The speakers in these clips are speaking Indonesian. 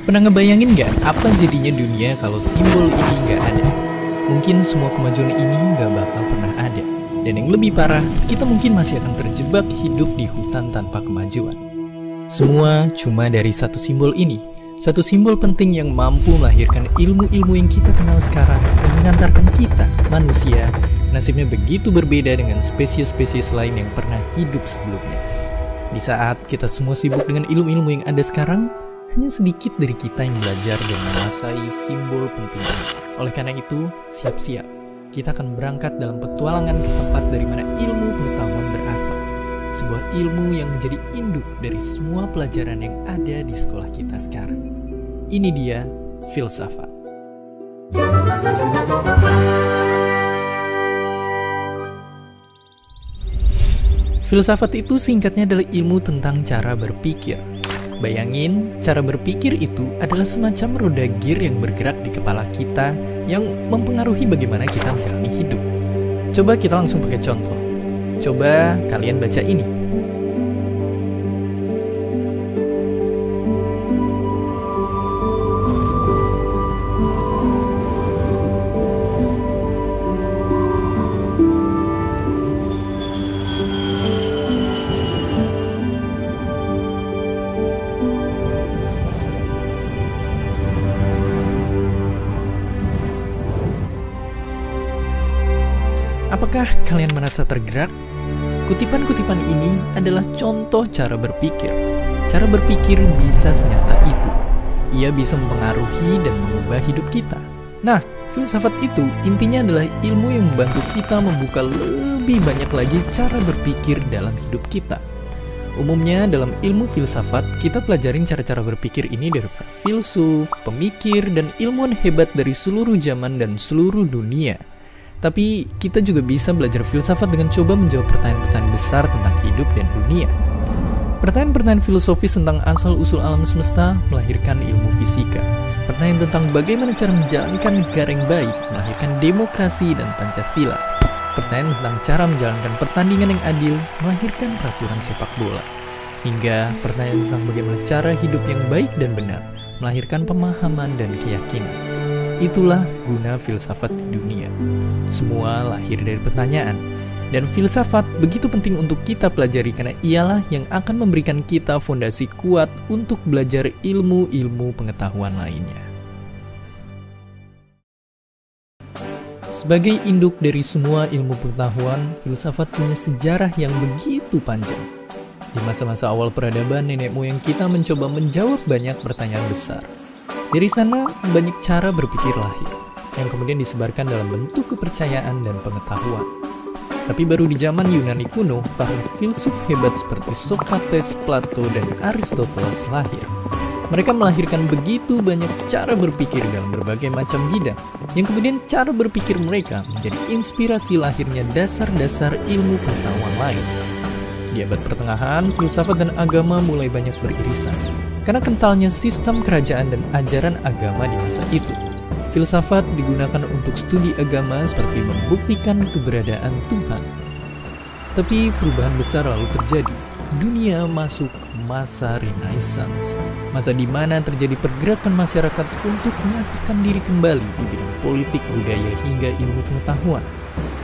Pernah ngebayangin nggak apa jadinya dunia kalau simbol ini nggak ada? Mungkin semua kemajuan ini nggak bakal pernah ada. Dan yang lebih parah, kita mungkin masih akan terjebak hidup di hutan tanpa kemajuan. Semua cuma dari satu simbol ini. Satu simbol penting yang mampu melahirkan ilmu-ilmu yang kita kenal sekarang, yang mengantarkan kita, manusia, nasibnya begitu berbeda dengan spesies-spesies lain yang pernah hidup sebelumnya. Di saat kita semua sibuk dengan ilmu-ilmu yang ada sekarang, hanya sedikit dari kita yang belajar dan menguasai simbol penting ini. Oleh karena itu, siap-siap. Kita akan berangkat dalam petualangan ke tempat dari mana ilmu pengetahuan berasal. Sebuah ilmu yang menjadi induk dari semua pelajaran yang ada di sekolah kita sekarang. Ini dia, filsafat. Filsafat itu singkatnya adalah ilmu tentang cara berpikir. Bayangin, cara berpikir itu adalah semacam roda gear yang bergerak di kepala kita yang mempengaruhi bagaimana kita menjalani hidup. Coba kita langsung pakai contoh. Coba kalian baca ini. Apakah kalian merasa tergerak? Kutipan-kutipan ini adalah contoh cara berpikir. Cara berpikir bisa senyata itu. Ia bisa mempengaruhi dan mengubah hidup kita. Nah, filsafat itu intinya adalah ilmu yang membantu kita membuka lebih banyak lagi cara berpikir dalam hidup kita. Umumnya dalam ilmu filsafat, kita pelajarin cara-cara berpikir ini dari para filsuf, pemikir, dan ilmuwan hebat dari seluruh zaman dan seluruh dunia. Tapi kita juga bisa belajar filsafat dengan coba menjawab pertanyaan-pertanyaan besar tentang hidup dan dunia. Pertanyaan-pertanyaan filosofis tentang asal-usul alam semesta melahirkan ilmu fisika. Pertanyaan tentang bagaimana cara menjalankan negara yang baik melahirkan demokrasi dan Pancasila. Pertanyaan tentang cara menjalankan pertandingan yang adil melahirkan peraturan sepak bola. Hingga pertanyaan tentang bagaimana cara hidup yang baik dan benar melahirkan pemahaman dan keyakinan. Itulah guna filsafat di dunia. Semua lahir dari pertanyaan. Dan filsafat begitu penting untuk kita pelajari karena ialah yang akan memberikan kita fondasi kuat untuk belajar ilmu-ilmu pengetahuan lainnya. Sebagai induk dari semua ilmu pengetahuan, filsafat punya sejarah yang begitu panjang. Di masa-masa awal peradaban, nenek moyang kita mencoba menjawab banyak pertanyaan besar. Dari sana, banyak cara berpikir lahir, yang kemudian disebarkan dalam bentuk kepercayaan dan pengetahuan. Tapi baru di zaman Yunani kuno, para filsuf hebat seperti Socrates, Plato, dan Aristoteles lahir. Mereka melahirkan begitu banyak cara berpikir dalam berbagai macam bidang, yang kemudian cara berpikir mereka menjadi inspirasi lahirnya dasar-dasar ilmu pengetahuan lain. Di abad pertengahan, filsafat dan agama mulai banyak beririsan, karena kentalnya sistem kerajaan dan ajaran agama di masa itu. Filsafat digunakan untuk studi agama seperti membuktikan keberadaan Tuhan. Tapi perubahan besar lalu terjadi. Dunia masuk masa Renaissance, masa di mana terjadi pergerakan masyarakat untuk menyatukan diri kembali di bidang politik, budaya, hingga ilmu pengetahuan,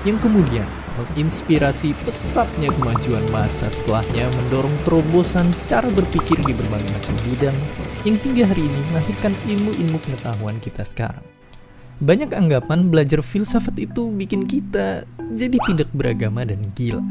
yang kemudian menginspirasi pesatnya kemajuan masa setelahnya mendorong terobosan cara berpikir di berbagai macam bidang yang hingga hari ini melahirkan ilmu-ilmu pengetahuan kita sekarang. Banyak anggapan belajar filsafat itu bikin kita jadi tidak beragama dan gila.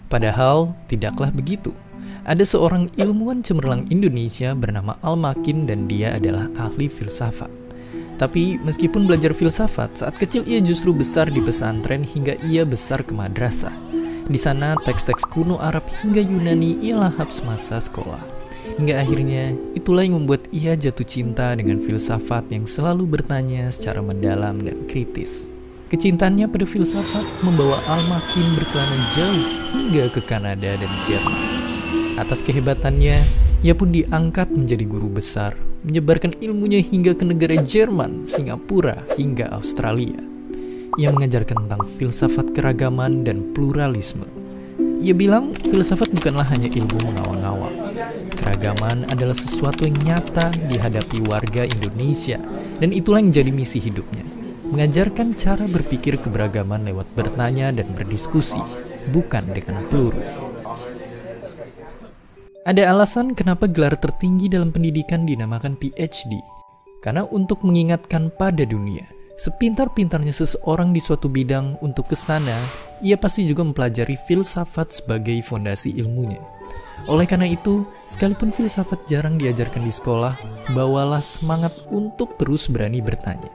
Padahal tidaklah begitu. Ada seorang ilmuwan cemerlang Indonesia bernama Al-Makin dan dia adalah ahli filsafat. Tapi meskipun belajar filsafat, saat kecil ia justru besar di pesantren hingga ia besar ke madrasah. Di sana teks-teks kuno Arab hingga Yunani ia lahap semasa sekolah. Hingga akhirnya itulah yang membuat ia jatuh cinta dengan filsafat yang selalu bertanya secara mendalam dan kritis. Kecintaannya pada filsafat membawa Al-Makin berkelana jauh hingga ke Kanada dan Jerman. Atas kehebatannya, ia pun diangkat menjadi guru besar, menyebarkan ilmunya hingga ke negara Jerman, Singapura, hingga Australia. Ia mengajarkan tentang filsafat keragaman dan pluralisme. Ia bilang filsafat bukanlah hanya ilmu mengawang-awang. keragaman adalah sesuatu yang nyata dihadapi warga Indonesia, dan itulah yang jadi misi hidupnya. Mengajarkan cara berpikir keberagaman lewat bertanya dan berdiskusi, bukan dengan peluru. Ada alasan kenapa gelar tertinggi dalam pendidikan dinamakan PhD. Karena untuk mengingatkan pada dunia, sepintar-pintarnya seseorang di suatu bidang untuk kesana, ia pasti juga mempelajari filsafat sebagai fondasi ilmunya. Oleh karena itu, sekalipun filsafat jarang diajarkan di sekolah, bawalah semangat untuk terus berani bertanya.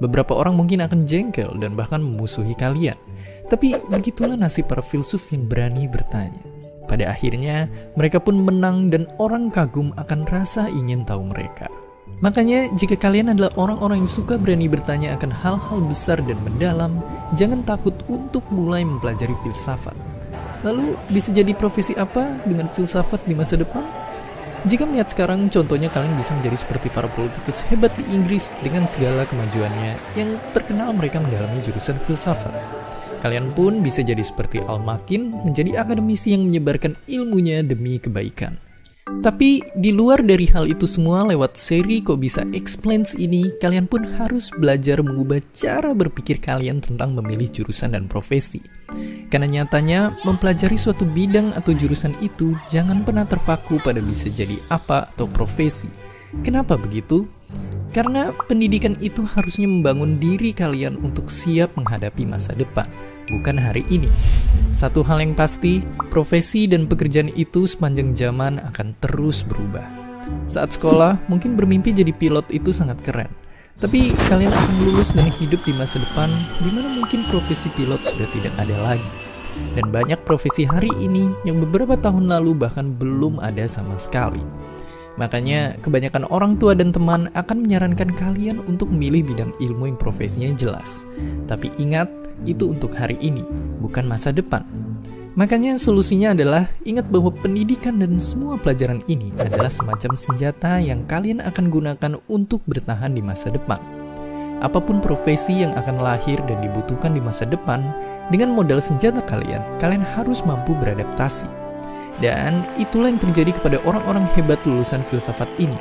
Beberapa orang mungkin akan jengkel dan bahkan memusuhi kalian. Tapi begitulah nasib para filsuf yang berani bertanya. Pada akhirnya, mereka pun menang dan orang kagum akan rasa ingin tahu mereka. Makanya, jika kalian adalah orang-orang yang suka berani bertanya akan hal-hal besar dan mendalam, jangan takut untuk mulai mempelajari filsafat. Lalu, bisa jadi profesi apa dengan filsafat di masa depan? Jika melihat sekarang, contohnya kalian bisa menjadi seperti para politikus hebat di Inggris dengan segala kemajuannya yang terkenal mereka mendalami jurusan filsafat. Kalian pun bisa jadi seperti Al Makin, menjadi akademisi yang menyebarkan ilmunya demi kebaikan. Tapi di luar dari hal itu semua, lewat seri Kok Bisa Explains ini, kalian pun harus belajar mengubah cara berpikir kalian tentang memilih jurusan dan profesi. Karena nyatanya, mempelajari suatu bidang atau jurusan itu jangan pernah terpaku pada bisa jadi apa atau profesi. Kenapa begitu? Karena pendidikan itu harusnya membangun diri kalian untuk siap menghadapi masa depan, bukan hari ini. Satu hal yang pasti, profesi dan pekerjaan itu sepanjang zaman akan terus berubah. Saat sekolah, mungkin bermimpi jadi pilot itu sangat keren. Tapi kalian akan lulus dan hidup di masa depan, di mana mungkin profesi pilot sudah tidak ada lagi. Dan banyak profesi hari ini yang beberapa tahun lalu bahkan belum ada sama sekali. Makanya, kebanyakan orang tua dan teman akan menyarankan kalian untuk memilih bidang ilmu yang profesinya jelas. Tapi ingat, itu untuk hari ini, bukan masa depan. Makanya solusinya adalah ingat bahwa pendidikan dan semua pelajaran ini adalah semacam senjata yang kalian akan gunakan untuk bertahan di masa depan. Apapun profesi yang akan lahir dan dibutuhkan di masa depan, dengan modal senjata kalian harus mampu beradaptasi. Dan itulah yang terjadi kepada orang-orang hebat lulusan filsafat ini.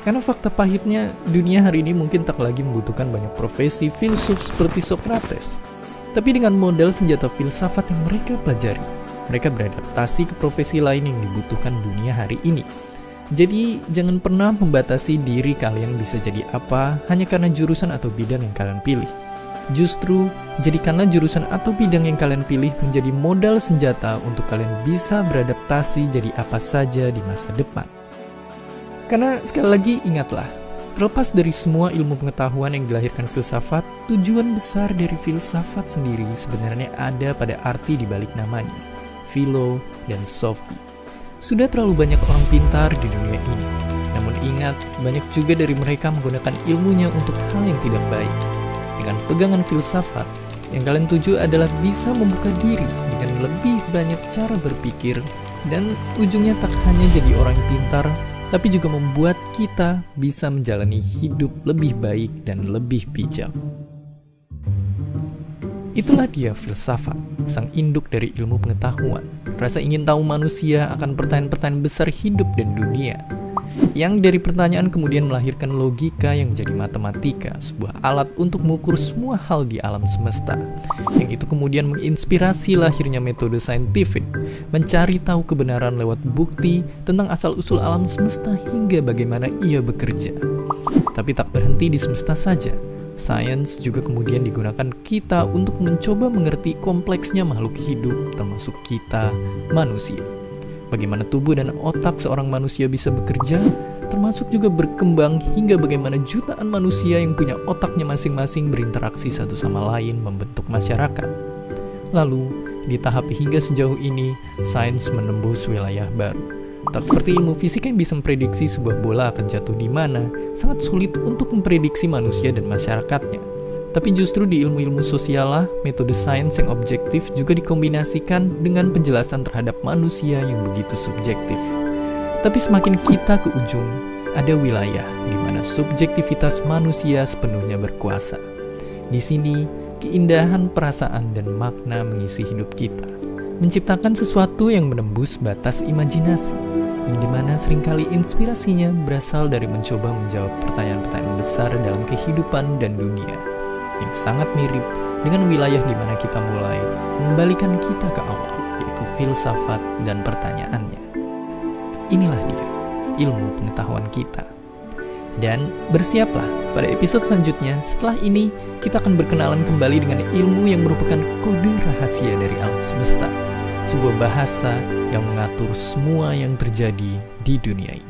Karena fakta pahitnya, dunia hari ini mungkin tak lagi membutuhkan banyak profesi filsuf seperti Socrates. Tapi dengan modal senjata filsafat yang mereka pelajari, mereka beradaptasi ke profesi lain yang dibutuhkan dunia hari ini. Jadi, jangan pernah membatasi diri kalian bisa jadi apa hanya karena jurusan atau bidang yang kalian pilih. Justru, jadikanlah jurusan atau bidang yang kalian pilih menjadi modal senjata untuk kalian bisa beradaptasi jadi apa saja di masa depan. Karena sekali lagi ingatlah, terlepas dari semua ilmu pengetahuan yang dilahirkan filsafat, tujuan besar dari filsafat sendiri sebenarnya ada pada arti di balik namanya, philo dan sophi. Sudah terlalu banyak orang pintar di dunia ini, namun ingat, banyak juga dari mereka menggunakan ilmunya untuk hal yang tidak baik. Dengan pegangan filsafat, yang kalian tuju adalah bisa membuka diri dengan lebih banyak cara berpikir, dan ujungnya tak hanya jadi orang yang pintar, tapi juga membuat kita bisa menjalani hidup lebih baik dan lebih bijak. Itulah dia filsafat, sang induk dari ilmu pengetahuan. Rasa ingin tahu manusia akan pertanyaan-pertanyaan besar hidup dan dunia. Yang dari pertanyaan kemudian melahirkan logika yang menjadi matematika, sebuah alat untuk mengukur semua hal di alam semesta. Yang itu kemudian menginspirasi lahirnya metode saintifik, mencari tahu kebenaran lewat bukti tentang asal-usul alam semesta hingga bagaimana ia bekerja. Tapi tak berhenti di semesta saja. Sains juga kemudian digunakan kita untuk mencoba mengerti kompleksnya makhluk hidup, termasuk kita, manusia. Bagaimana tubuh dan otak seorang manusia bisa bekerja, termasuk juga berkembang hingga bagaimana jutaan manusia yang punya otaknya masing-masing berinteraksi satu sama lain membentuk masyarakat. Lalu, di tahap hingga sejauh ini, sains menembus wilayah baru. Tak seperti ilmu fisika yang bisa memprediksi sebuah bola akan jatuh di mana, sangat sulit untuk memprediksi manusia dan masyarakatnya. Tapi justru di ilmu-ilmu sosial lah, metode sains yang objektif juga dikombinasikan dengan penjelasan terhadap manusia yang begitu subjektif. Tapi semakin kita ke ujung, ada wilayah di mana subjektivitas manusia sepenuhnya berkuasa. Di sini, keindahan perasaan dan makna mengisi hidup kita, menciptakan sesuatu yang menembus batas imajinasi, yang dimana seringkali inspirasinya berasal dari mencoba menjawab pertanyaan-pertanyaan besar dalam kehidupan dan dunia, yang sangat mirip dengan wilayah di mana kita mulai mengembalikan kita ke awal, yaitu filsafat dan pertanyaannya. Inilah dia, ilmu pengetahuan kita. Dan bersiaplah pada episode selanjutnya. Setelah ini, kita akan berkenalan kembali dengan ilmu yang merupakan kode rahasia dari alam semesta. Sebuah bahasa yang mengatur semua yang terjadi di dunia ini.